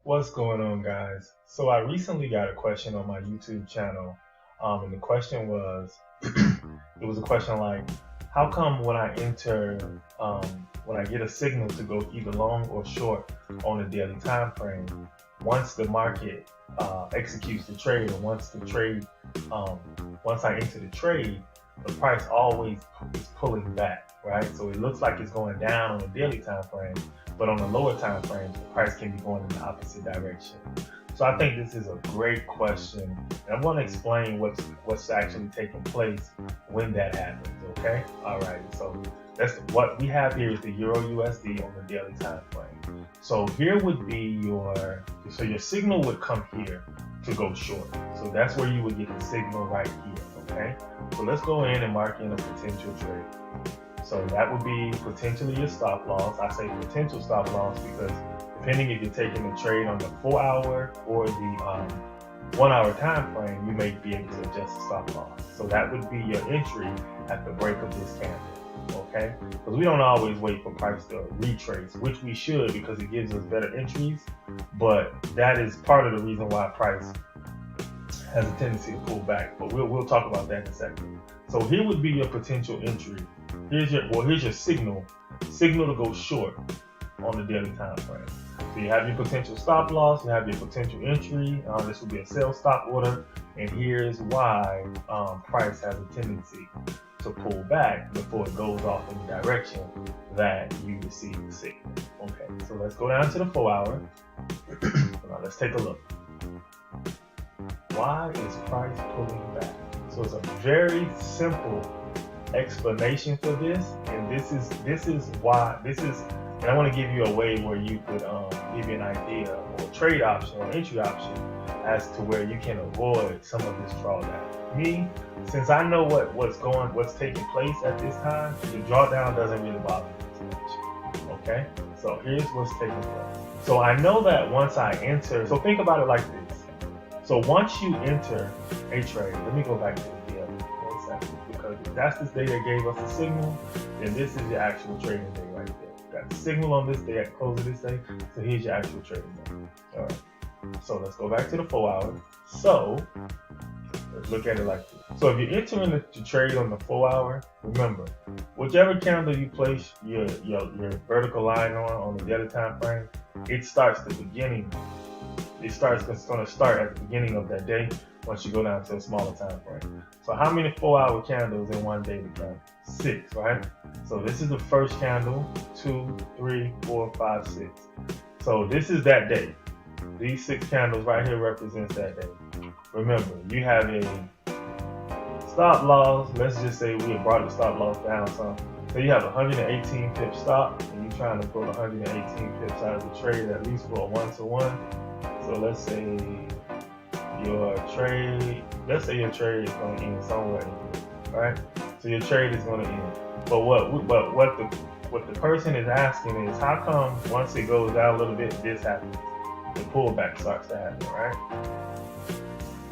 What's going on, guys? So I recently got a question on my YouTube channel, and the question was, it was a question like, how come when I enter, when I get a signal to go either long or short on a daily time frame, once the market executes the trade, or um, once I enter the trade, the price always is pulling back, right? So it looks like it's going down on a daily time frame, but on the lower time frames, the price can be going in the opposite direction. So I think this is a great question, and I'm going to explain what's actually taking place when that happens. Okay, all right. So that's what we have here is the Euro USD on the daily time frame. So here would be your signal would come here to go short. So that's where you would get the signal right here. Okay. So let's go in and mark in a potential trade. So that would be potentially your stop loss. I say potential stop loss because depending if you're taking a trade on the 4 hour or the 1 hour time frame, you may be able to adjust the stop loss. So that would be your entry at the break of this candle. Okay, because we don't always wait for price to retrace, which we should because it gives us better entries. But that is part of the reason why price has a tendency to pull back. But we'll talk about that in a second. So here would be your potential entry. Here's your signal to go short on the daily time frame. So you have your potential stop loss, you have your potential entry. This will be a sell stop order, and here's why price has a tendency to pull back before it goes off in the direction that you receive the signal. Okay, so let's go down to the 4 hour. Now let's take a look. Why is price pulling back? So it's a very simple explanation for this, and this is why this is. And I want to give you a way where you could give you an idea or trade option or entry option as to where you can avoid some of this drawdown. Me, since I know what's taking place at this time, the drawdown doesn't really bother me too much. Okay, so here's what's taking place. So I know that once I enter, so think about it like this. So once you enter a trade, let me go back to the deal 1 second, because if that's this day that gave us a signal, then this is your actual trading day right there. Got the signal on this day at the close of this day, so here's your actual trading day. All right. So let's go back to the 4 hour. So let's look at it like this. So if you're entering the trade on the 4 hour, remember, whichever candle you place your vertical line on the daily time frame, it starts the beginning. It's going to start at the beginning of that day once you go down to a smaller time frame. So how many 4 hour candles in one day become? 6, right? So this is the first candle, 2, 3, 4, 5, 6. So this is that day. These 6 candles right here represents that day. Remember, you have a stop loss. Let's just say we have brought the stop loss down some. So you have 118 pip stop, and you're trying to put 118 pips out of the trade at least for a 1-to-1. So let's say your trade is going to end somewhere in here, right? So your trade is going to end. But what the person is asking is, how come once it goes down a little bit, this happens? The pullback starts to happen, right?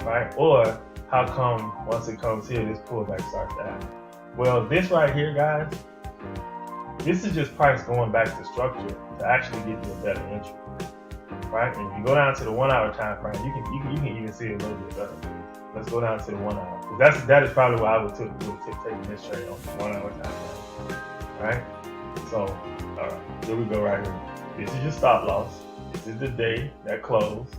Right? Or how come once it comes here, this pullback starts to happen? Well, this right here, guys, this is just price going back to structure to actually get you a better entry. Right? And if you go down to the 1 hour time frame, you can even see it a little bit better. Let's go down to the 1 hour. That is probably why I would taking this trade on the 1 hour time frame. Right? So, all right, here we go right here. This is your stop loss. This is the day that closed.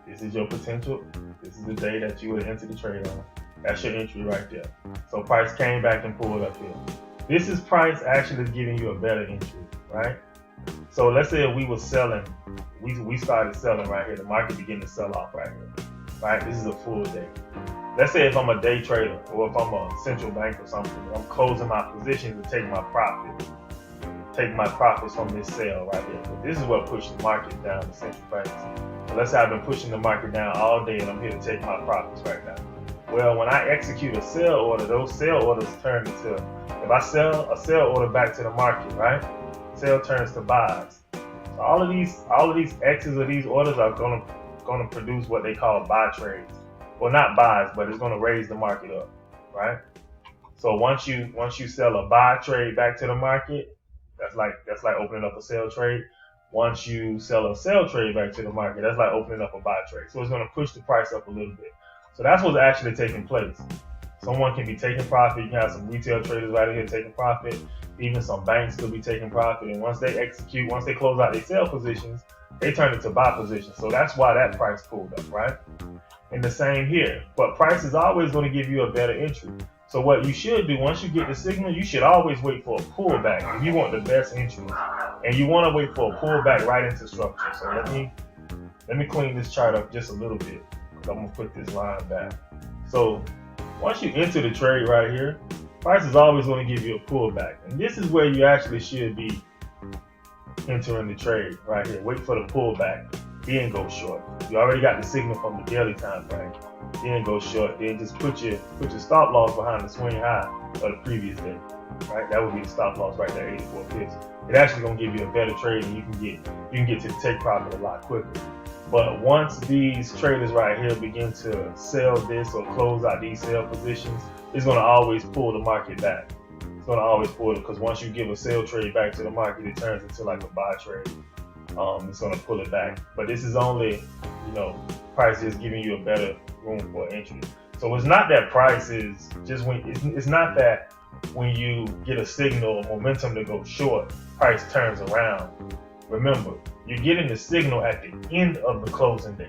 This is your potential. This is the day that you would enter the trade on. That's your entry right there. So price came back and pulled up here. This is price actually giving you a better entry, right? So let's say if we were selling, we started selling right here. The market began to sell off right here, right? This is a full day. Let's say if I'm a day trader or if I'm a central bank or something, I'm closing my positions to take my profits from this sale right here. But this is what pushed the market down, the central banks. So let's say I've been pushing the market down all day and I'm here to take my profits right now. Well, when I execute a sell order, those sell orders turn into, if I sell a sell order back to the market, right? Sell turns to buys. So all of these X's of these orders are gonna produce what they call buy trades. Well, not buys, but it's gonna raise the market up, right? So once you sell a buy trade back to the market, that's like opening up a sell trade. once you sell a sell trade back to the market, that's like opening up a buy trade. So it's going to push the price up a little bit. So that's what's actually taking place. Someone can be taking profit. You can have some retail traders right here taking profit. Even some banks could be taking profit. And once they execute, once they close out their sell positions, they turn it to buy positions. So that's why that price pulled up, right? And the same here. But price is always going to give you a better entry. So what you should do, once you get the signal, you should always wait for a pullback if you want the best entry. And you want to wait for a pullback right into structure. So let me clean this chart up just a little bit. I'm going to put this line back. So once you enter the trade right here, price is always going to give you a pullback. And this is where you actually should be entering the trade right here. Wait for the pullback, then go short. You already got the signal from the daily time frame. Then go short. Then just put your stop loss behind the swing high of the previous day. Right? That would be the stop loss right there, 84 pips. It's actually going to give you a better trade, and you can get to the take profit a lot quicker. But once these traders right here begin to sell this or close out these sell positions, it's going to always pull the market back. It's going to always pull it, because once you give a sell trade back to the market, it turns into like a buy trade. It's going to pull it back. But this is only, price is giving you a better room for entry. So it's not that price is just it's not that when you get a signal or momentum to go short, price turns around. Remember, you're getting the signal at the end of the closing day.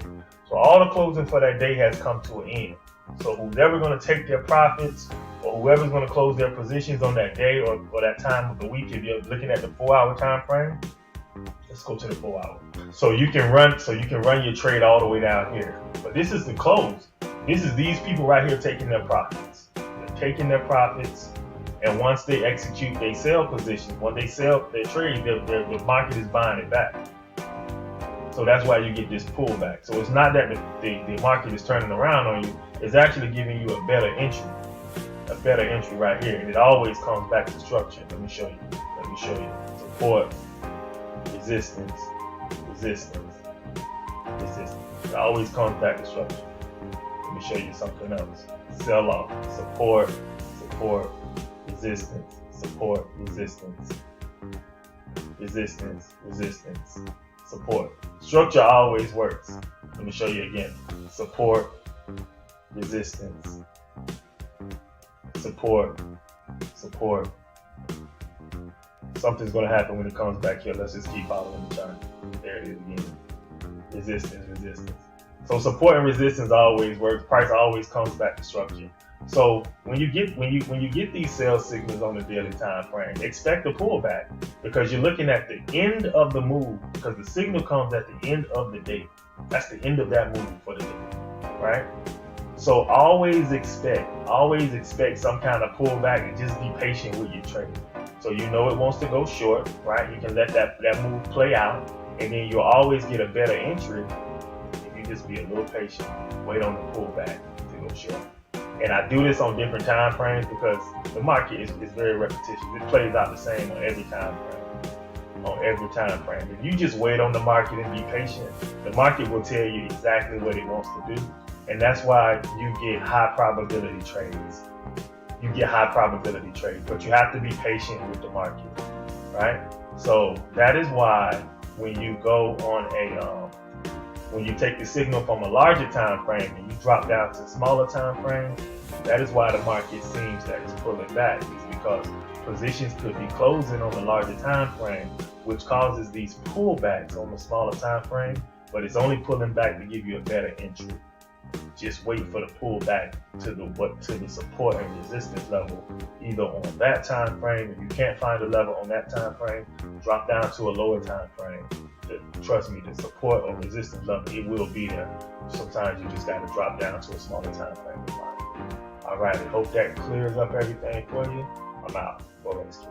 So all the closing for that day has come to an end. So who's ever going to take their profits, or whoever's going to close their positions on that day or that time of the week, if you're looking at the 4-hour time frame, let's go to the 4-hour. So you can run your trade all the way down here. But this is the close. This is these people right here taking their profits. They're taking their profits. And once they execute their sell positions, when they sell their trade, the market is buying it back. So that's why you get this pullback. So it's not that the market is turning around on you. It's actually giving you a better entry. A better entry right here. And it always comes back to structure. Let me show you. Support, resistance, resistance, resistance. It always comes back to structure. Let me show you something else. Sell off, support, support, resistance, support, resistance, resistance, resistance, support. Structure always works. Let me show you again. Support, resistance, support, support. Something's going to happen when it comes back here. Let's just keep following the chart. There it is again. Resistance, resistance. So support and resistance always works. Price always comes back to structure. So when you get these sell signals on the daily time frame, expect a pullback, because you're looking at the end of the move, because the signal comes at the end of the day. That's the end of that move for the day, right? So always expect some kind of pullback, and just be patient with your trade. So it wants to go short, right? You can let that move play out, and then you'll always get a better entry if you just be a little patient, wait on the pullback to go short. And I do this on different time frames because the market is very repetitious. It plays out the same on every time frame. If you just wait on the market and be patient, the market will tell you exactly what it wants to do. And that's why you get high probability trades. But you have to be patient with the market, right? So that is why when you go on when you take the signal from a larger time frame and you drop down to a smaller time frame, that is why the market seems that it's pulling back. It's because positions could be closing on the larger time frame, which causes these pullbacks on the smaller time frame, but it's only pulling back to give you a better entry. Just wait for the pullback to the support and resistance level, either on that time frame. If you can't find a level on that time frame, drop down to a lower time frame. Trust me, the support or resistance level, it will be there. Sometimes you just got to drop down to a smaller time frame to find it. All right, I hope that clears up everything for you. I'm out. Forex.